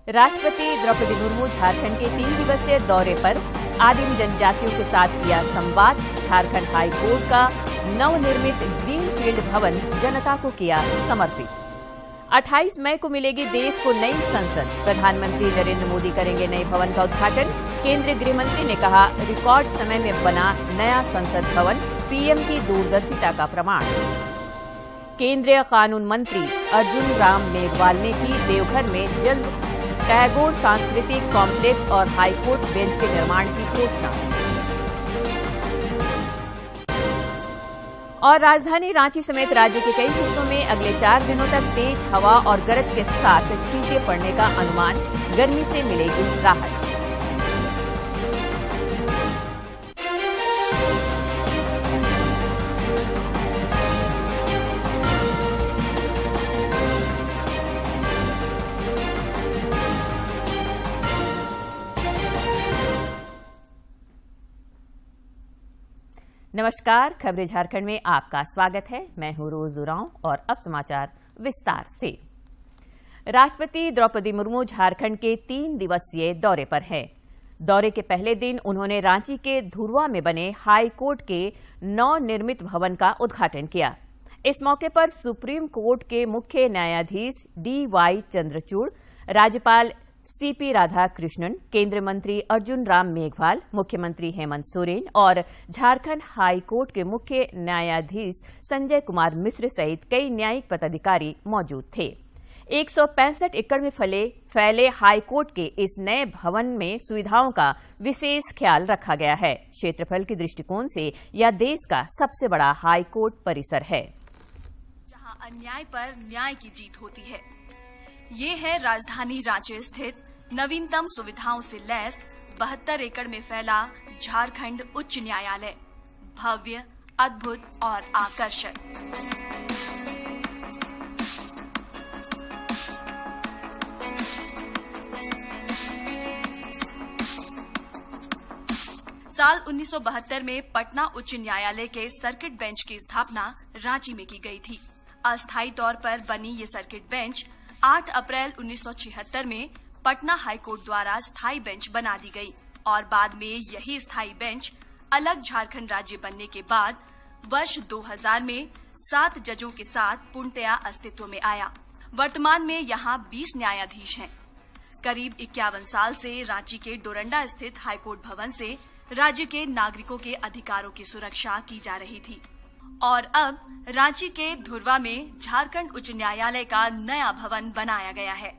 राष्ट्रपति द्रौपदी मुर्मू झारखंड के 3 दिवसीय दौरे पर आदिम जनजातियों के साथ किया संवाद। झारखंड हाई कोर्ट का नवनिर्मित ग्रीनफील्ड भवन जनता को किया समर्पित। 28 मई को मिलेगी देश को नई संसद। प्रधानमंत्री नरेंद्र मोदी करेंगे नए भवन का उद्घाटन। केंद्रीय गृह मंत्री ने कहा, रिकॉर्ड समय में बना नया संसद भवन पीएम की दूरदर्शिता का प्रमाण। केंद्रीय कानून मंत्री अर्जुन राम मेघवाल ने की देवघर में जल्द टैगोर सांस्कृतिक कॉम्प्लेक्स और हाईकोर्ट बेंच के निर्माण की घोषणा। और राजधानी रांची समेत राज्य के कई हिस्सों में अगले 4 दिनों तक तेज हवा और गरज के साथ छींटे पड़ने का अनुमान। गर्मी से मिलेगी राहत। नमस्कार, खबरें झारखंड में आपका स्वागत है। मैं हूं रोज उरांव और अब समाचार विस्तार से। राष्ट्रपति द्रौपदी मुर्मू झारखंड के 3 दिवसीय दौरे पर हैं। दौरे के पहले दिन उन्होंने रांची के धुर्वा में बने हाई कोर्ट के नवनिर्मित भवन का उद्घाटन किया। इस मौके पर सुप्रीम कोर्ट के मुख्य न्यायाधीश DY चंद्रचूड़, राज्यपाल CP राधाकृष्णन, केंद्रीय मंत्री अर्जुन राम मेघवाल, मुख्यमंत्री हेमंत सोरेन और झारखंड हाई कोर्ट के मुख्य न्यायाधीश संजय कुमार मिश्र सहित कई न्यायिक पदाधिकारी मौजूद थे। 165 एकड़ में फैले हाई कोर्ट के इस नए भवन में सुविधाओं का विशेष ख्याल रखा गया है। क्षेत्रफल के दृष्टिकोण से यह देश का सबसे बड़ा हाई कोर्ट परिसर है, जहां अन्याय पर न्याय की जीत होती है। ये है राजधानी रांची स्थित नवीनतम सुविधाओं से लैस 72 एकड़ में फैला झारखंड उच्च न्यायालय। भव्य, अद्भुत और आकर्षक। साल 1972 में पटना उच्च न्यायालय के सर्किट बेंच की स्थापना रांची में की गई थी। अस्थायी तौर पर बनी ये सर्किट बेंच 8 अप्रैल 1976 में पटना हाईकोर्ट द्वारा स्थायी बेंच बना दी गई और बाद में यही स्थायी बेंच अलग झारखंड राज्य बनने के बाद वर्ष 2000 में 7 जजों के साथ पूर्णतया अस्तित्व में आया। वर्तमान में यहाँ 20 न्यायाधीश हैं। करीब 51 साल से रांची के डोरंडा स्थित हाईकोर्ट भवन से राज्य के नागरिकों के अधिकारों की सुरक्षा की जा रही थी और अब रांची के धुर्वा में झारखंड उच्च न्यायालय का नया भवन बनाया गया है।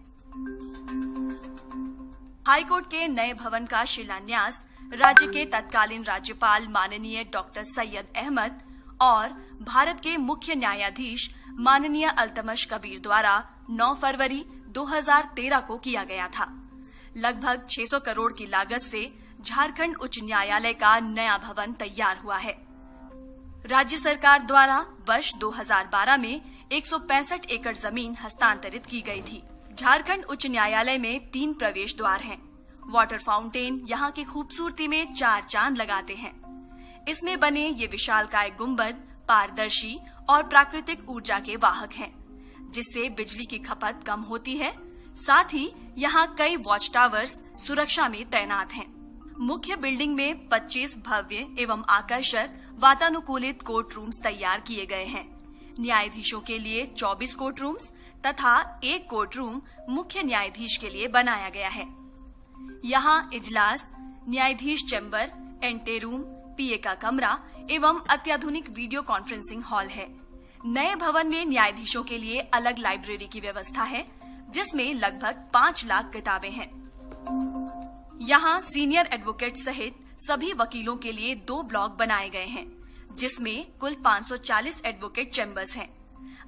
हाईकोर्ट के नए भवन का शिलान्यास राज्य के तत्कालीन राज्यपाल माननीय डॉक्टर सैयद अहमद और भारत के मुख्य न्यायाधीश माननीय अल्तमश कबीर द्वारा 9 फरवरी 2013 को किया गया था। लगभग 600 करोड़ की लागत से झारखंड उच्च न्यायालय का नया भवन तैयार हुआ है। राज्य सरकार द्वारा वर्ष 2012 में 165 एकड़ जमीन हस्तांतरित की गई थी। झारखंड उच्च न्यायालय में 3 प्रवेश द्वार हैं। वाटर फाउंटेन यहाँ की खूबसूरती में 4 चांद लगाते हैं। इसमें बने ये विशालकाय गुंबद पारदर्शी और प्राकृतिक ऊर्जा के वाहक हैं, जिससे बिजली की खपत कम होती है। साथ ही यहाँ कई वॉच टावर्स सुरक्षा में तैनात हैं। मुख्य बिल्डिंग में 25 भव्य एवं आकर्षक वातानुकूलित कोर्ट रूम्स तैयार किए गए हैं। न्यायाधीशों के लिए 24 कोर्ट रूम्स तथा 1 कोर्ट रूम मुख्य न्यायाधीश के लिए बनाया गया है। यहाँ इजलास, न्यायाधीश चैम्बर, एंटे रूम, PA का कमरा एवं अत्याधुनिक वीडियो कॉन्फ्रेंसिंग हॉल है। नए भवन में न्यायाधीशों के लिए अलग लाइब्रेरी की व्यवस्था है, जिसमें लगभग 5 लाख किताबें हैं। यहाँ सीनियर एडवोकेट सहित सभी वकीलों के लिए 2 ब्लॉक बनाए गए हैं, जिसमें कुल 540 एडवोकेट चैम्बर्स हैं।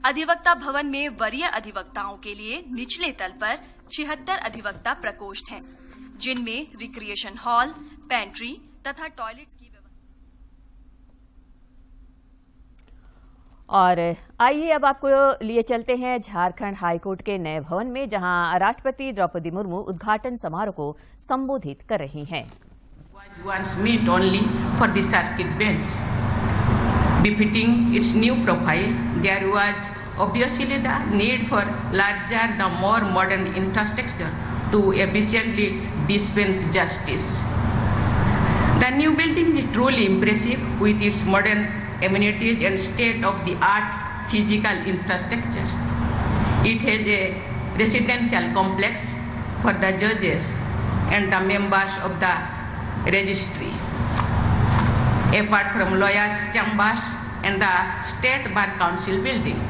अधिवक्ता भवन में वरीय अधिवक्ताओं के लिए निचले तल पर 76 अधिवक्ता प्रकोष्ठ हैं, जिनमें रिक्रिएशन हॉल, पेंट्री तथा टॉयलेट्स की व्यवस्था। और आइए अब आपको लिए चलते हैं झारखंड हाईकोर्ट के नए भवन में, जहां राष्ट्रपति द्रौपदी मुर्मू उद्घाटन समारोह को संबोधित कर रही हैं। Was meant only for the circuit bench. Befitting its new profile, there was obviously the need for larger, the more modern infrastructure to efficiently dispense justice. The new building is truly impressive with its modern amenities and state-of-the-art physical infrastructure. It has a residential complex for the judges and the members of the registry. Apart from lawyers' chambers and the State Bar Council building.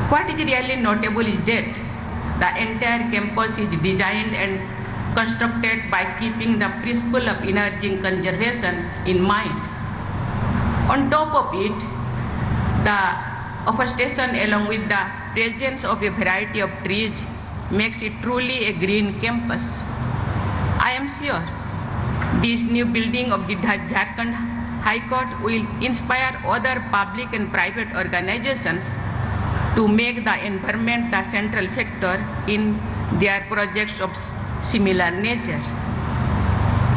What is really notable is that the entire campus is designed and constructed by keeping the principle of energy conservation in mind. On top of it, the afforestation along with the presence of a variety of trees makes it truly a green campus. I am sure this new building of the Jharkhand High Court will inspire other public and private organizations to make the environment the central factor in their projects of similar nature.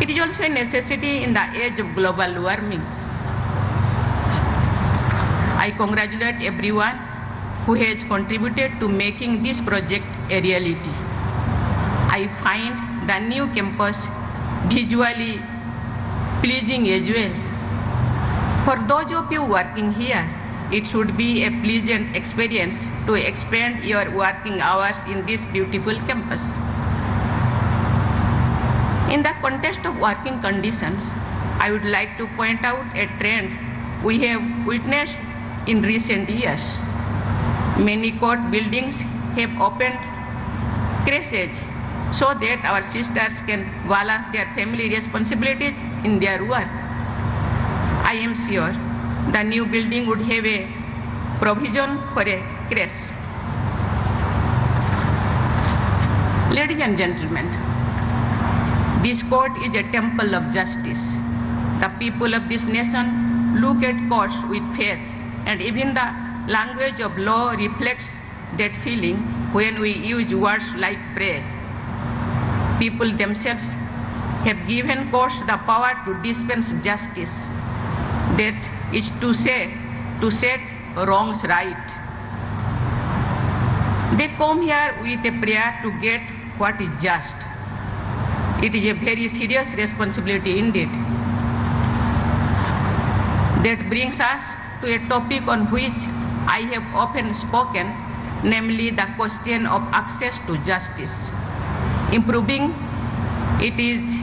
It is also a necessity in the age of global warming. I congratulate everyone who has contributed to making this project a reality. I find the new campus visually pleasing as well. For those of you working here, it should be a pleasant experience to expend your working hours in this beautiful campus. In the context of working conditions, I would like to point out a trend we have witnessed in recent years. Many court buildings have opened creches so that our sisters can balance their family responsibilities in their work. I am sure the new building would have a provision for a creche. Ladies and gentlemen, this court is a temple of justice. The people of this nation look at courts with faith, and even the language of law reflects that feeling when we use words like pray. People themselves have given courts the power to dispense justice. That is to say, to set wrongs right. They come here with a prayer to get what is just. It is a very serious responsibility indeed. That brings us to a topic on which I have often spoken, namely the question of access to justice. Improving it is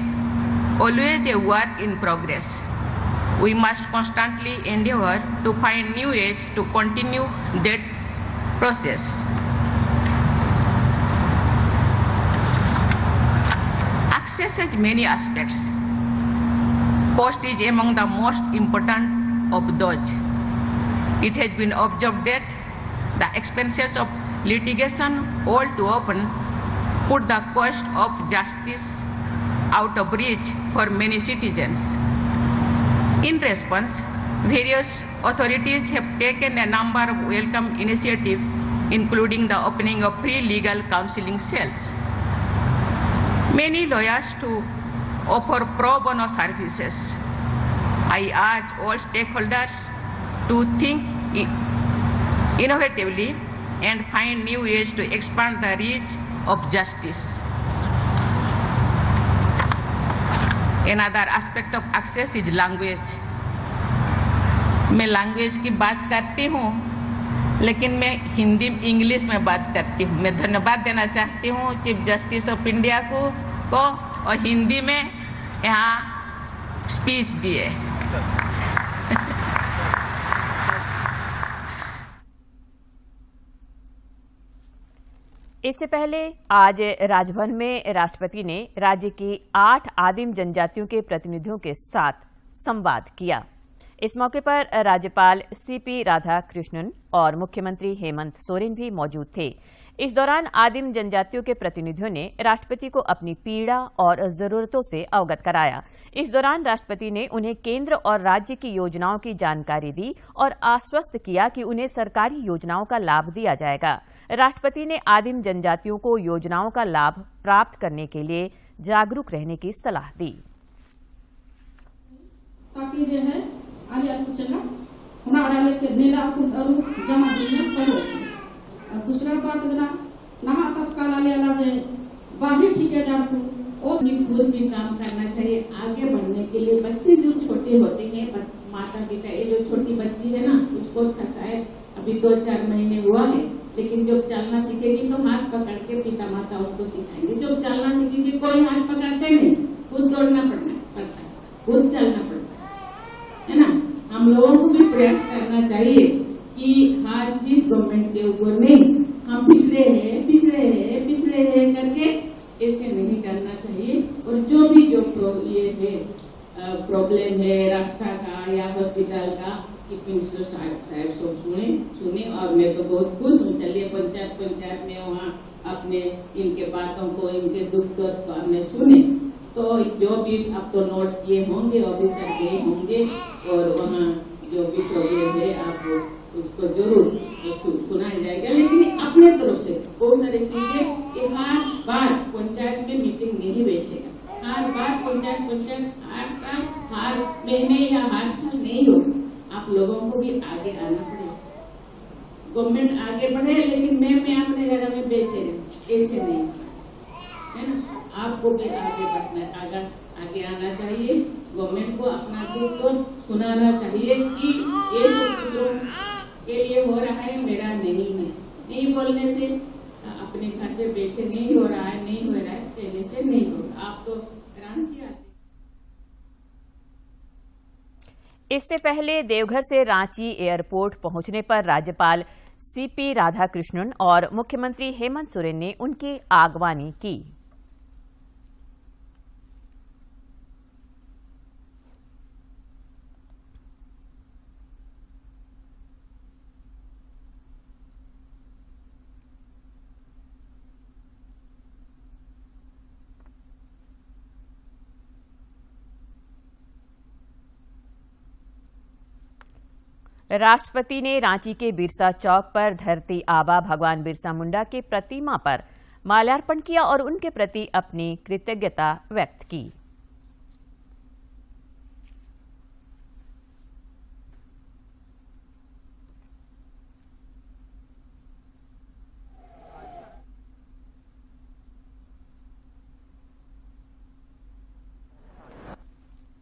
always a work in progress. We must constantly endeavor to find new ways to continue that process. Access has many aspects. Cost is among the most important of those. It has been observed that the expenses of litigation all too often put the cost of justice out of reach for many citizens. In response, various authorities have taken a number of welcome initiatives, including the opening of free legal counseling cells. Many lawyers to offer pro bono services. I urge all stakeholders to think innovatively and find new ways to expand the reach of justice. Another aspect of access is language. मैं language की बात करती हूँ, लेकिन मैं Hindi English में बात करती हूँ। मैं धन्यवाद देना चाहती हूँ चीफ जस्टिस ऑफ इंडिया को और हिंदी में यहाँ स्पीच दिए। इससे पहले आज राजभवन में राष्ट्रपति ने राज्य की 8 आदिम जनजातियों के प्रतिनिधियों के साथ संवाद किया। इस मौके पर राज्यपाल सीपी राधाकृष्णन और मुख्यमंत्री हेमंत सोरेन भी मौजूद थे। इस दौरान आदिम जनजातियों के प्रतिनिधियों ने राष्ट्रपति को अपनी पीड़ा और जरूरतों से अवगत कराया। इस दौरान राष्ट्रपति ने उन्हें केंद्र और राज्य की योजनाओं की जानकारी दी और आश्वस्त किया कि उन्हें सरकारी योजनाओं का लाभ दिया जाएगा। राष्ट्रपति ने आदिम जनजातियों को योजनाओं का लाभ प्राप्त करने के लिए जागरूक रहने की सलाह दी। ताकि जो है आलिया कुचला हमारा लेके नीला और जमा दुनिया करो। और दूसरा बात बना नहा तत्काल आलिया जे बाहरी ठेकेदार को और भी खुद भी काम करना चाहिए आगे बढ़ने के लिए। बच्चे जो छोटे होते हैं, माता पिता, ये जो छोटी बच्ची है ना, उसको शायद अभी 2-4 महीने हुआ है, लेकिन जब चलना सीखेगी तो हाथ पकड़ के पिता माता उसको सिखाएंगे। जब चलना सीखेगी कोई हाथ पकड़ते नहीं, खुद दौड़ना पड़ता है, खुद चलना पड़ता है ना। हम लोगों को भी प्रयास करना चाहिए कि हर चीज गवर्नमेंट के ऊपर नहीं, हम पिछड़े हैं करके ऐसे नहीं करना चाहिए। और जो भी ये है प्रॉब्लम है रास्ता का या हॉस्पिटल का, चीफ मिनिस्टर साहब सब सुने और मैं तो बहुत खुश हूँ। चलिए पंचायत में वहाँ अपने इनके बातों को, इनके दुख दर्द को हमने सुने, तो जो भी आप तो नोट किए होंगे, ऑफिसर गए होंगे और वहाँ जो भी प्रॉब्लम है आप उसको जरूर सुनाया जाएगा। लेकिन अपने तरफ से बहुत सारी चीजें कि हर बार पंचायत में मीटिंग नहीं बैठेगा, हर बार पंचायत हर साल, हर महीने या हर साल नहीं होगा। आप लोगों को भी आगे आना पड़ेगा। गवर्नमेंट आगे बढ़े लेकिन मैं अपने जगह में बैठे रहे, ऐसे नहीं है ना। आपको भी आगे बढ़ना, आगे आना चाहिए। गवर्नमेंट को अपना दुख तो सुनाना चाहिए कि ये जो दूसरों के लिए हो रहा है मेरा नहीं है। नहीं बोलने से अपने घर पे बैठे नहीं हो रहा है, नहीं हो रहा है, कहने से नहीं होगा। आप तो हैरान सी आते। इससे पहले देवघर से रांची एयरपोर्ट पहुंचने पर राज्यपाल सीपी राधाकृष्णन और मुख्यमंत्री हेमंत सोरेन ने उनकी आगवानी की। राष्ट्रपति ने रांची के बिरसा चौक पर धरती आबा भगवान बिरसा मुंडा की प्रतिमा पर माल्यार्पण किया और उनके प्रति अपनी कृतज्ञता व्यक्त की।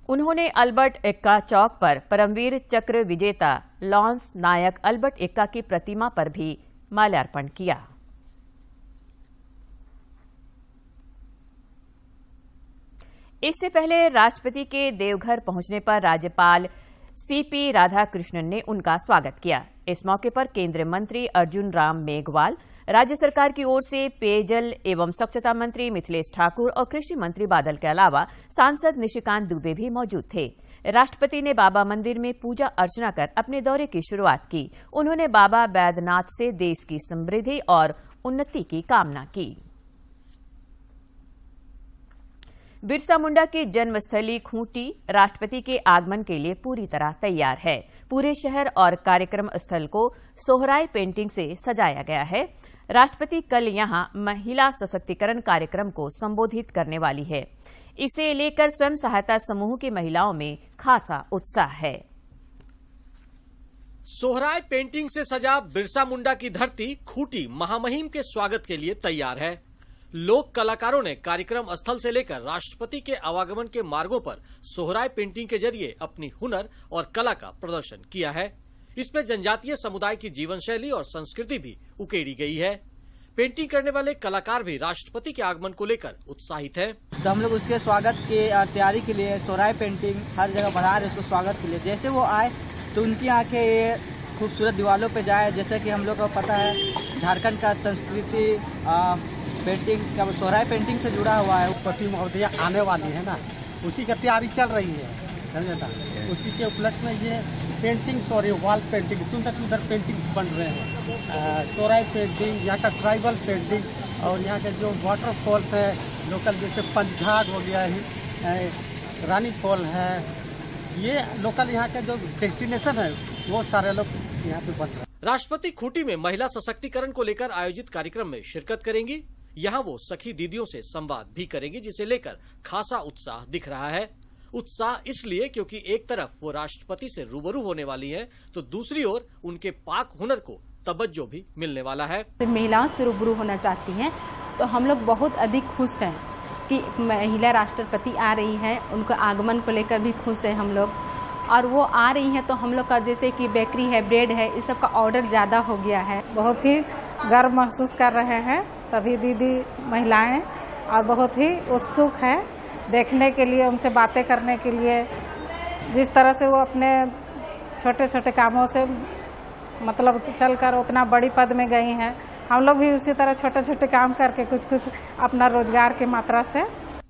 उन्होंने अल्बर्ट एक्का चौक पर परमवीर चक्र विजेता लॉन्स नायक अल्बर्ट एक्का की प्रतिमा पर भी माल्यार्पण किया। इससे पहले राष्ट्रपति के देवघर पहुंचने पर राज्यपाल सीपी राधाकृष्णन ने उनका स्वागत किया। इस मौके पर केंद्रीय मंत्री अर्जुन राम मेघवाल, राज्य सरकार की ओर से पेयजल एवं स्वच्छता मंत्री मिथिलेश ठाकुर और कृषि मंत्री बादल के अलावा सांसद निशिकांत दुबे भी मौजूद थे। राष्ट्रपति ने बाबा मंदिर में पूजा अर्चना कर अपने दौरे की शुरुआत की। उन्होंने बाबा बैद्यनाथ से देश की समृद्धि और उन्नति की कामना की। बिरसा मुंडा की जन्मस्थली खूंटी राष्ट्रपति के आगमन के लिए पूरी तरह तैयार है। पूरे शहर और कार्यक्रम स्थल को सोहराय पेंटिंग से सजाया गया है। राष्ट्रपति कल यहां महिला सशक्तिकरण कार्यक्रम को संबोधित करने वाली है। इसे लेकर स्वयं सहायता समूह की महिलाओं में खासा उत्साह है। सोहराय पेंटिंग से सजा बिरसा मुंडा की धरती खूंटी महामहिम के स्वागत के लिए तैयार है। लोक कलाकारों ने कार्यक्रम स्थल से लेकर राष्ट्रपति के आवागमन के मार्गों पर सोहराय पेंटिंग के जरिए अपनी हुनर और कला का प्रदर्शन किया है। इसमें जनजातीय समुदाय की जीवन शैली और संस्कृति भी उकेरी गई है। पेंटिंग करने वाले कलाकार भी राष्ट्रपति के आगमन को लेकर उत्साहित हैं। तो हम लोग उसके स्वागत की तैयारी के लिए सोहराय पेंटिंग हर जगह बढ़ा रहे, उसको स्वागत के लिए। जैसे वो आए तो उनकी आंखें ये खूबसूरत दीवारों पे जाए। जैसे कि हम लोग को पता है झारखंड का संस्कृति पेंटिंग का सोहराय पेंटिंग से जुड़ा हुआ है। पट्टी महोदया आने वाली है ना, उसी का तैयारी चल रही है, समझे ना। उसी के उपलक्ष्य में ये पेंटिंग वॉल पेंटिंग, सुंदर सुंदर पेंटिंग्स बन रहे हैं। सोहराय पेंटिंग, यहाँ का ट्राइबल पेंटिंग और यहाँ के जो वाटरफॉल्स है लोकल, जैसे पंचघाट हो गया है, रानी फॉल है, ये लोकल यहाँ के जो डेस्टिनेशन है वो सारे लोग यहाँ पे बन रहे हैं। राष्ट्रपति खूंटी में महिला सशक्तिकरण को लेकर आयोजित कार्यक्रम में शिरकत करेंगी। यहाँ वो सखी दीदियों से संवाद भी करेंगी, जिसे लेकर खासा उत्साह दिख रहा है। उत्साह इसलिए क्योंकि एक तरफ वो राष्ट्रपति से रूबरू होने वाली है तो दूसरी ओर उनके पाक हुनर को तवज्जो भी मिलने वाला है। महिलाओं से रूबरू होना चाहती हैं तो हम लोग बहुत अधिक खुश हैं कि महिला राष्ट्रपति आ रही है। उनके आगमन को लेकर भी खुश हैं हम लोग, और वो आ रही हैं तो हम लोग का जैसे कि बेकरी है, ब्रेड है, इस सब का ऑर्डर ज़्यादा हो गया है। बहुत ही गर्व महसूस कर रहे हैं सभी दीदी महिलाएं, और बहुत ही उत्सुक है देखने के लिए, उनसे बातें करने के लिए। जिस तरह से वो अपने छोटे छोटे कामों से मतलब चलकर उतना बड़ी पद में गई हैं, हम लोग भी उसी तरह छोटे छोटे काम करके कुछ कुछ अपना रोजगार की मात्रा से।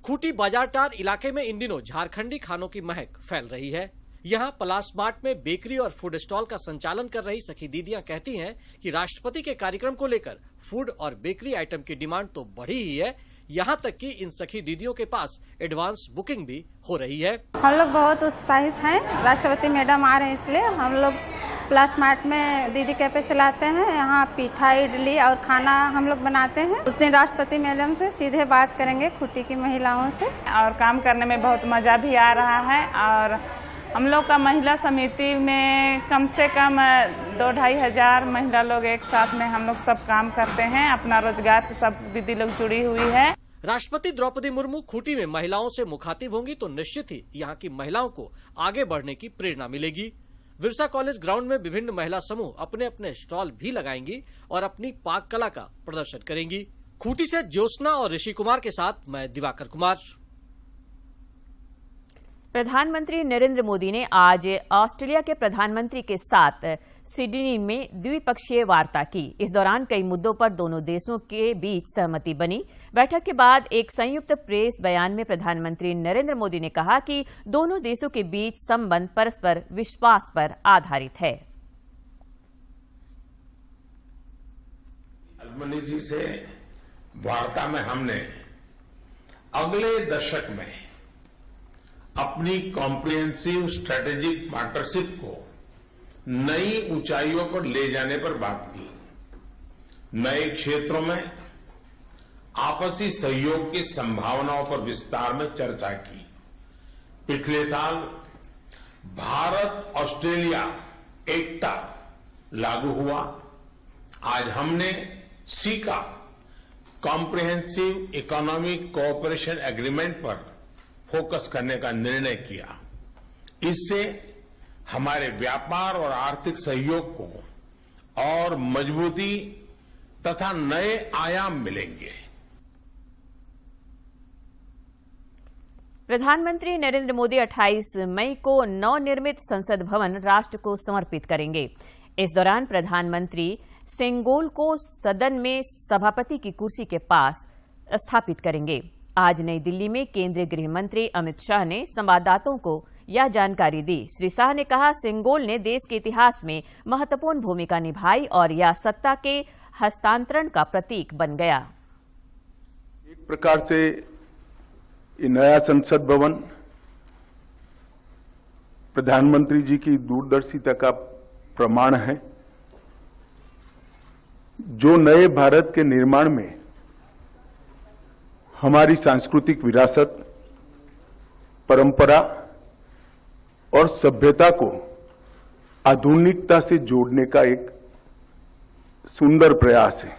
खूंटी बाजारटार इलाके में इन दिनों झारखंडी खानों की महक फैल रही है। यहाँ पलाश मार्ट में बेकरी और फूड स्टॉल का संचालन कर रही सखी दीदियां कहती हैं कि राष्ट्रपति के कार्यक्रम को लेकर फूड और बेकरी आइटम की डिमांड तो बढ़ी ही है, यहाँ तक कि इन सखी दीदियों के पास एडवांस बुकिंग भी हो रही है। हम लोग बहुत उत्साहित हैं, राष्ट्रपति मैडम आ रहे हैं इसलिए हम लोग प्लस मार्ट में दीदी कैफे चलाते हैं। यहाँ पीठा, इडली और खाना हम लोग बनाते हैं। उस दिन राष्ट्रपति मैडम से सीधे बात करेंगे खूंटी की महिलाओं से, और काम करने में बहुत मजा भी आ रहा है। और हम लोग का महिला समिति में कम से कम 2-2.5 हजार महिला लोग एक साथ में हम लोग सब काम करते हैं। अपना रोजगार से सब दीदी लोग जुड़ी हुई है। राष्ट्रपति द्रौपदी मुर्मू खूंटी में महिलाओं से मुखातिब होंगी तो निश्चित ही यहाँ की महिलाओं को आगे बढ़ने की प्रेरणा मिलेगी। विरसा कॉलेज ग्राउंड में विभिन्न महिला समूह अपने अपने स्टॉल भी लगाएंगी और अपनी पाक कला का प्रदर्शन करेंगी। खूंटी से ज्योत्सना और ऋषि कुमार के साथ मैं दिवाकर कुमार। प्रधानमंत्री नरेंद्र मोदी ने आज ऑस्ट्रेलिया के प्रधानमंत्री के साथ सिडनी में द्विपक्षीय वार्ता की। इस दौरान कई मुद्दों पर दोनों देशों के बीच सहमति बनी। बैठक के बाद एक संयुक्त प्रेस बयान में प्रधानमंत्री नरेंद्र मोदी ने कहा कि दोनों देशों के बीच संबंध परस्पर विश्वास पर आधारित है। अल्बनीज़ी से वार्ता में हमने अगले दशक में अपनी कॉम्प्रिहेंसिव स्ट्रेटेजिक पार्टनरशिप को नई ऊंचाइयों पर ले जाने पर बात की। नए क्षेत्रों में आपसी सहयोग की संभावनाओं पर विस्तार में चर्चा की। पिछले साल भारत ऑस्ट्रेलिया एकता लागू हुआ। आज हमने caeca comprehensive economic cooperation agreement पर फोकस करने का निर्णय किया। इससे हमारे व्यापार और आर्थिक सहयोग को और मजबूती तथा नए आयाम मिलेंगे। प्रधानमंत्री नरेंद्र मोदी 28 मई को नवनिर्मित संसद भवन राष्ट्र को समर्पित करेंगे। इस दौरान प्रधानमंत्री सेंगोल को सदन में सभापति की कुर्सी के पास स्थापित करेंगे। आज नई दिल्ली में केंद्रीय गृह मंत्री अमित शाह ने संवाददाताओं को यह जानकारी दी। श्री शाह ने कहा, सेंगोल ने देश के इतिहास में महत्वपूर्ण भूमिका निभाई और यह सत्ता के हस्तांतरण का प्रतीक बन गया। एक प्रकार से ये नया संसद भवन प्रधानमंत्री जी की दूरदर्शिता का प्रमाण है, जो नए भारत के निर्माण में हमारी सांस्कृतिक विरासत, परंपरा और सभ्यता को आधुनिकता से जोड़ने का एक सुंदर प्रयास है।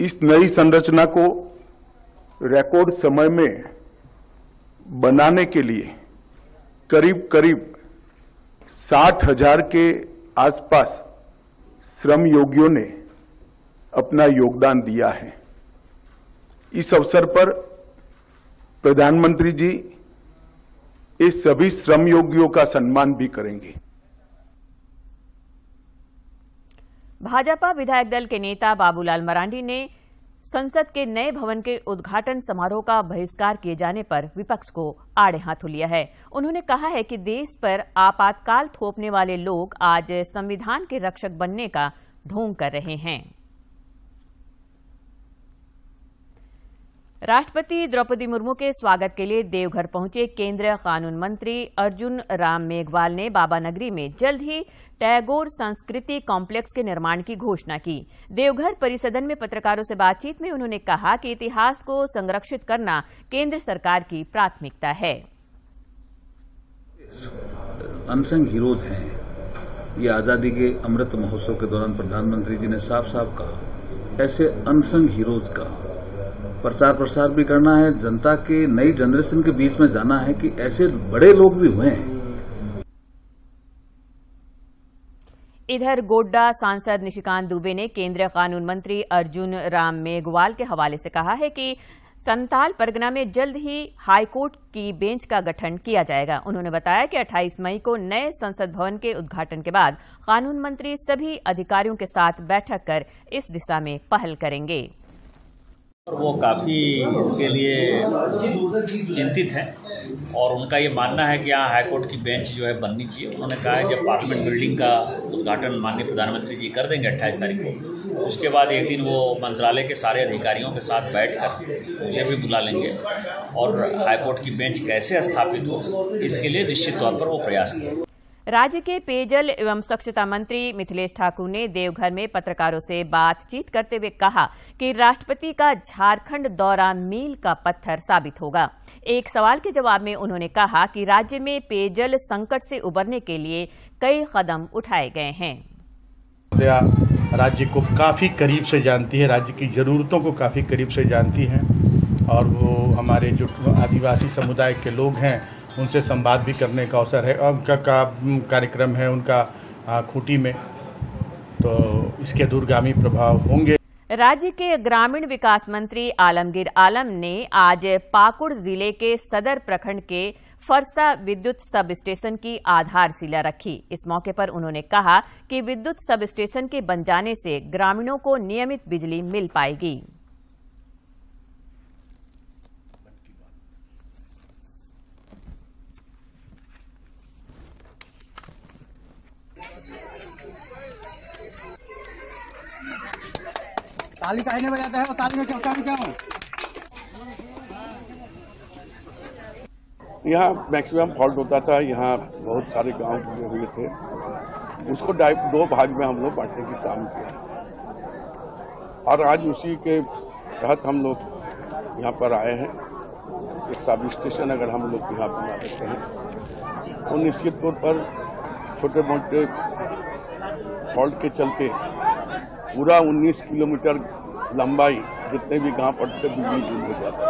इस नई संरचना को रिकॉर्ड समय में बनाने के लिए करीब करीब 60,000 के आसपास श्रम योगियों ने अपना योगदान दिया है। इस अवसर पर प्रधानमंत्री जी इस सभी श्रमयोगियों का सम्मान भी करेंगे। भाजपा विधायक दल के नेता बाबूलाल मरांडी ने संसद के नए भवन के उद्घाटन समारोह का बहिष्कार किए जाने पर विपक्ष को आड़े हाथों लिया है। उन्होंने कहा है कि देश पर आपातकाल थोपने वाले लोग आज संविधान के रक्षक बनने का ढोंग कर रहे हैं। राष्ट्रपति द्रौपदी मुर्मू के स्वागत के लिए देवघर पहुंचे केंद्रीय कानून मंत्री अर्जुन राम मेघवाल ने बाबा नगरी में जल्द ही टैगोर संस्कृति कॉम्प्लेक्स के निर्माण की घोषणा की। देवघर परिसदन में पत्रकारों से बातचीत में उन्होंने कहा कि इतिहास को संरक्षित करना केंद्र सरकार की प्राथमिकता है। अनसंग हीरोज हैं। ये आजादी के अमृत महोत्सव के दौरान प्रधानमंत्री जी ने साफ साफ कहा ऐसे अनसंग हीरोज का प्रचार प्रसार भी करना है, जनता के नई जनरेशन के बीच में जाना है कि ऐसे बड़े लोग भी हुए हैं। इधर गोड्डा सांसद निशिकांत दुबे ने केंद्रीय कानून मंत्री अर्जुन राम मेघवाल के हवाले से कहा है कि संताल परगना में जल्द ही हाईकोर्ट की बेंच का गठन किया जाएगा। उन्होंने बताया कि 28 मई को नए संसद भवन के उद्घाटन के बाद कानून मंत्री सभी अधिकारियों के साथ बैठक कर इस दिशा में पहल करेंगे। वो काफ़ी इसके लिए चिंतित हैं और उनका ये मानना है कि यहाँ हाईकोर्ट की बेंच जो है बननी चाहिए। उन्होंने कहा है जब पार्लियामेंट बिल्डिंग का उद्घाटन माननीय प्रधानमंत्री जी कर देंगे 28 तारीख को, उसके बाद एक दिन वो मंत्रालय के सारे अधिकारियों के साथ बैठकर मुझे भी बुला लेंगे और हाईकोर्ट की बेंच कैसे स्थापित हो इसके लिए निश्चित तौर पर वो प्रयास करेंगे। राज्य के पेयजल एवं स्वच्छता मंत्री मिथिलेश ठाकुर ने देवघर में पत्रकारों से बातचीत करते हुए कहा कि राष्ट्रपति का झारखंड दौरा मील का पत्थर साबित होगा। एक सवाल के जवाब में उन्होंने कहा कि राज्य में पेयजल संकट से उबरने के लिए कई कदम उठाए गए हैं। राज्य को काफ़ी करीब से जानती है, राज्य की ज़रूरतों को काफ़ी करीब से जानती हैं और वो हमारे जो आदिवासी समुदाय के लोग हैं उनसे संवाद भी करने का अवसर है। उनका कार्यक्रम है उनका खूंटी में, तो इसके दूरगामी प्रभाव होंगे। राज्य के ग्रामीण विकास मंत्री आलमगीर आलम ने आज पाकुड़ जिले के सदर प्रखंड के फरसा विद्युत सब स्टेशन की आधारशिला रखी। इस मौके पर उन्होंने कहा कि विद्युत सब स्टेशन के बन जाने से ग्रामीणों को नियमित बिजली मिल पाएगी। ताली काहे नहीं बजाता है? वो ताली में क्या हो? यहाँ मैक्सिमम फॉल्ट होता था, यहाँ बहुत सारे गांव जुड़े हुए थे, उसको दो भाग में हम लोग बांटने की काम किया और आज उसी के तहत हम लोग यहाँ पर आए हैं। एक सब स्टेशन अगर हम लोग यहाँ बना देते हैं तो निश्चित तौर पर छोटे मोटे फॉल्ट के चलते पूरा 19 किलोमीटर लंबाई जितने भी गांव पड़ते बिजली गुल हो जाता है।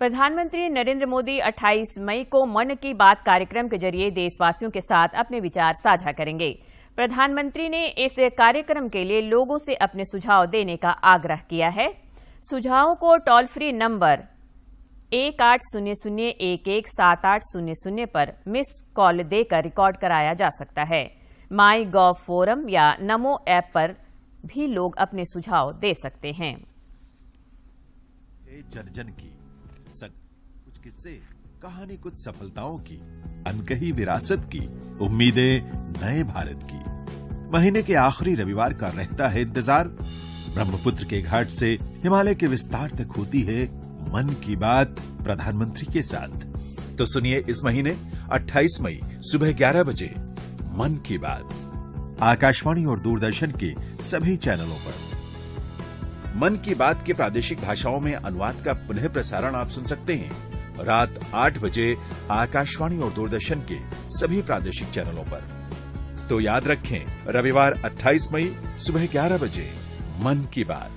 प्रधानमंत्री नरेंद्र मोदी 28 मई को मन की बात कार्यक्रम के जरिए देशवासियों के साथ अपने विचार साझा करेंगे। प्रधानमंत्री ने इस कार्यक्रम के लिए लोगों से अपने सुझाव देने का आग्रह किया है। सुझावों को टोल फ्री नंबर 1800117800 पर मिस कॉल देकर रिकॉर्ड कराया जा सकता है। माई गॉव फोरम या नमो ऐप पर भी लोग अपने सुझाव दे सकते हैं। जन की कुछ किस्से, कहानी कुछ सफलताओं की, अनकही विरासत की, उम्मीदें नए भारत की। महीने के आखिरी रविवार का रहता है इंतजार। ब्रह्मपुत्र के घाट से हिमालय के विस्तार तक होती है मन की बात प्रधानमंत्री के साथ। तो सुनिए इस महीने 28 मई सुबह 11 बजे मन की बात आकाशवाणी और दूरदर्शन के सभी चैनलों पर। मन की बात के प्रादेशिक भाषाओं में अनुवाद का पुनः प्रसारण आप सुन सकते हैं रात 8 बजे आकाशवाणी और दूरदर्शन के सभी प्रादेशिक चैनलों पर। तो याद रखें, रविवार 28 मई सुबह 11 बजे मन की बात।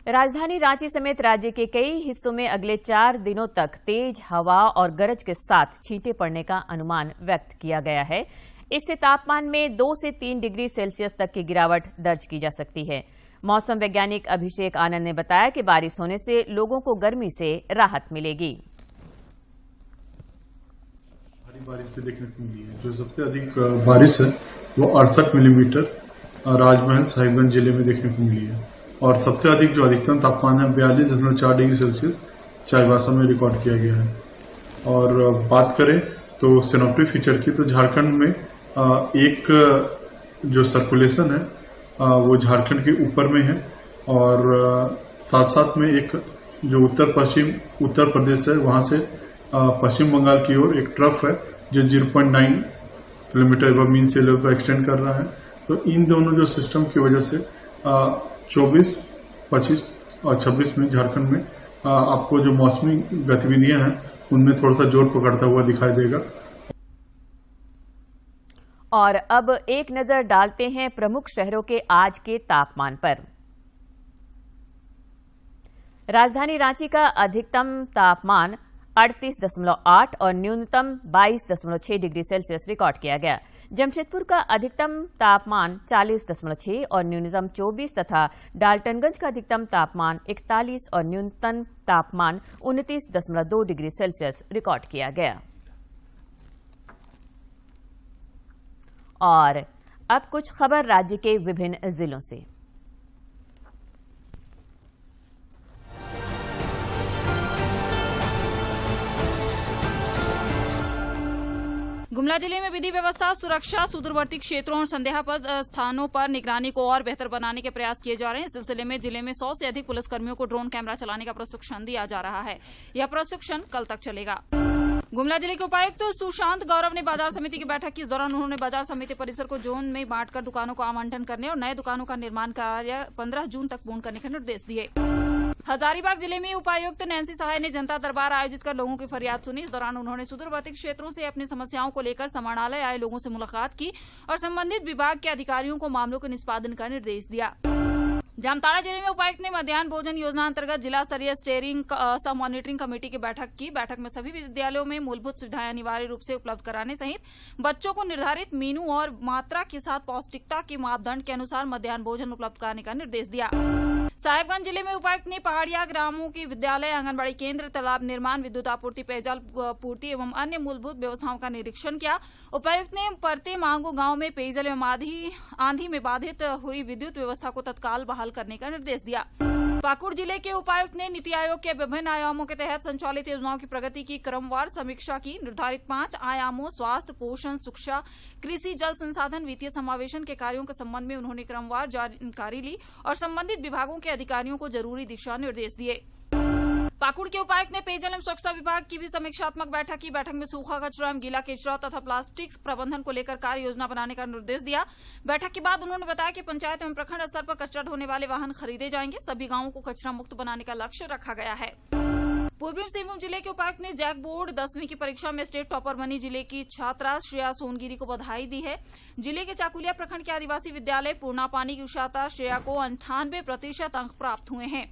राजधानी रांची समेत राज्य के कई हिस्सों में अगले 4 दिनों तक तेज हवा और गरज के साथ छींटे पड़ने का अनुमान व्यक्त किया गया है। इससे तापमान में 2 से 3 डिग्री सेल्सियस तक की गिरावट दर्ज की जा सकती है। मौसम वैज्ञानिक अभिषेक आनंद ने बताया कि बारिश होने से लोगों को गर्मी से राहत मिलेगी। भारी बारिश भी देखने को मिली है। जो सबसे अधिक बारिश है वो 68 मिलीमीटर राजमहल साहिबगंज जिले में देखने को मिली है और सबसे अधिक जो अधिकतम तापमान है 42.4 डिग्री सेल्सियस चाईबासा में रिकॉर्ड किया गया है। और बात करें तो सिनोप्टिक फीचर की, तो झारखंड में एक जो सर्कुलेशन है वो झारखंड के ऊपर में है और साथ साथ में एक जो उत्तर प्रदेश है वहां से पश्चिम बंगाल की ओर एक ट्रफ है जो 0.9 किलोमीटर एबव मीन सी लेवल पर एक्सटेंड कर रहा है। तो इन दोनों जो सिस्टम की वजह से 24, 25 और 26 में झारखंड में आपको जो मौसमी गतिविधियां हैं उनमें थोड़ा सा जोर पकड़ता हुआ दिखाई देगा। और अब एक नजर डालते हैं प्रमुख शहरों के आज के तापमान पर। राजधानी रांची का अधिकतम तापमान 38.8 और न्यूनतम 22.6 डिग्री सेल्सियस रिकॉर्ड किया गया। जमशेदपुर का अधिकतम तापमान 40.6 और न्यूनतम 24 तथा डाल्टनगंज का अधिकतम तापमान 41 और न्यूनतम तापमान 29.2 डिग्री सेल्सियस रिकॉर्ड किया गया। और अब कुछ खबर राज्य के विभिन्न जिलों से। गुमला जिले में विधि व्यवस्था, सुरक्षा, सुदूरवर्ती क्षेत्रों और संदेहास्पद स्थानों पर निगरानी को और बेहतर बनाने के प्रयास किए जा रहे हैं। इस सिलसिले में जिले में 100 से अधिक पुलिसकर्मियों को ड्रोन कैमरा चलाने का प्रशिक्षण दिया जा रहा है। यह प्रशिक्षण कल तक चलेगा। गुमला जिले के उपायुक्त सुशांत गौरव ने बाजार समिति की बैठक की। इस दौरान उन्होंने बाजार समिति परिसर को जोन में बांटकर दुकानों को आवंटन करने और नए दुकानों का निर्माण कार्य 15 जून तक पूर्ण करने के निर्देश दिए। हजारीबाग जिले में उपायुक्त नैन्सी सहाय ने जनता दरबार आयोजित कर लोगों की फरियाद सुनी। इस दौरान उन्होंने सुदूरवर्ती क्षेत्रों से अपनी समस्याओं को लेकर समाहरणालय आए लोगों से मुलाकात की और संबंधित विभाग के अधिकारियों को मामलों के निष्पादन का निर्देश दिया। जामताड़ा जिले में उपायुक्त ने मध्याह्न भोजन योजना अंतर्गत जिला स्तरीय स्टेयरिंग सह मॉनिटरिंग कमेटी की बैठक की। बैठक में सभी विद्यालयों में मूलभूत सुविधाएं अनिवार्य रूप से उपलब्ध कराने सहित बच्चों को निर्धारित मेनू और मात्रा के साथ पौष्टिकता के मापदंड के अनुसार मध्याह्न भोजन उपलब्ध कराने का निर्देश दिया। साहिबगंज जिले में उपायुक्त ने पहाड़िया ग्रामों की विद्यालय, आंगनबाड़ी केंद्र, तालाब निर्माण, विद्युत आपूर्ति, पेयजल पूर्ति एवं अन्य मूलभूत व्यवस्थाओं का निरीक्षण किया। उपायुक्त ने परते मांगो गांव में पेयजल एवं आंधी में बाधित हुई विद्युत व्यवस्था को तत्काल बहाल करने का निर्देश दिया। पाकुड़ जिले के उपायुक्त ने नीति आयोग के विभिन्न आयामों के तहत संचालित योजनाओं की प्रगति की क्रमवार समीक्षा की। निर्धारित 5 आयामों स्वास्थ्य, पोषण, शिक्षा, कृषि, जल संसाधन, वित्तीय समावेशन के कार्यों के संबंध में उन्होंने क्रमवार जानकारी ली और संबंधित विभागों के अधिकारियों को जरूरी दिशा निर्देश दिए। पाकुड़ के उपायुक्त ने पेयजल एवं स्वच्छता विभाग की भी समीक्षात्मक बैठक की। बैठक में सूखा कचरा एवं गीला कचरा तथा प्लास्टिक प्रबंधन को लेकर कार्य योजना बनाने का निर्देश दिया। बैठक के बाद उन्होंने बताया कि पंचायत एवं प्रखंड स्तर पर कचरा ढोने वाले वाहन खरीदे जाएंगे। सभी गांवों को कचरा मुक्त बनाने का लक्ष्य रखा गया है। पूर्वी सिंहभूम जिले के उपायुक्त ने जैक बोर्ड 10वीं की परीक्षा में स्टेट टॉपर बनी जिले की छात्रा श्रेया सोनगिरी को बधाई दी है। जिले के चाकुलिया प्रखंड के आदिवासी विद्यालय पूर्णापानी की छात्रा श्रेया को 98% अंक प्राप्त हुए हैं।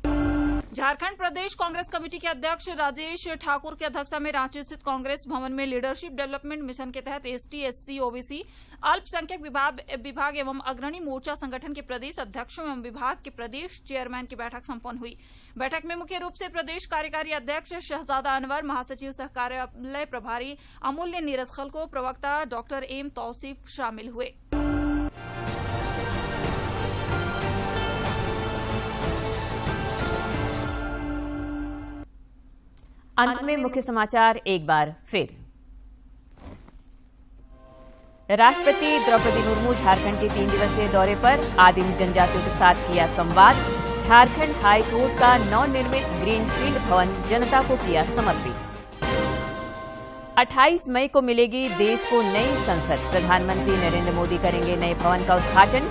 झारखंड प्रदेश कांग्रेस कमेटी के अध्यक्ष राजेश ठाकुर की अध्यक्षता में रांची स्थित कांग्रेस भवन में लीडरशिप डेवलपमेंट मिशन के तहत एसटी, एससी, ओबीसी, अल्पसंख्यक विभाग एवं अग्रणी मोर्चा संगठन के प्रदेश अध्यक्षों एवं विभाग के प्रदेश चेयरमैन की बैठक संपन्न हुई। बैठक में मुख्य रूप से प्रदेश कार्यकारी अध्यक्ष शहजादा अनवर, महासचिव सहकार्यालय प्रभारी अमूल्य नीरज खलको, प्रवक्ता डॉक्टर एम तौसीफ शामिल हुए। अंत में मुख्य समाचार एक बार फिर। राष्ट्रपति द्रौपदी मुर्मू झारखंड के 3 दिवसीय दौरे पर, आदिम जनजातियों के साथ किया संवाद। झारखंड हाई कोर्ट का नवनिर्मित ग्रीनफील्ड भवन जनता को किया समर्पित। 28 मई को मिलेगी देश को नई संसद, प्रधानमंत्री नरेंद्र मोदी करेंगे नए भवन का उद्घाटन।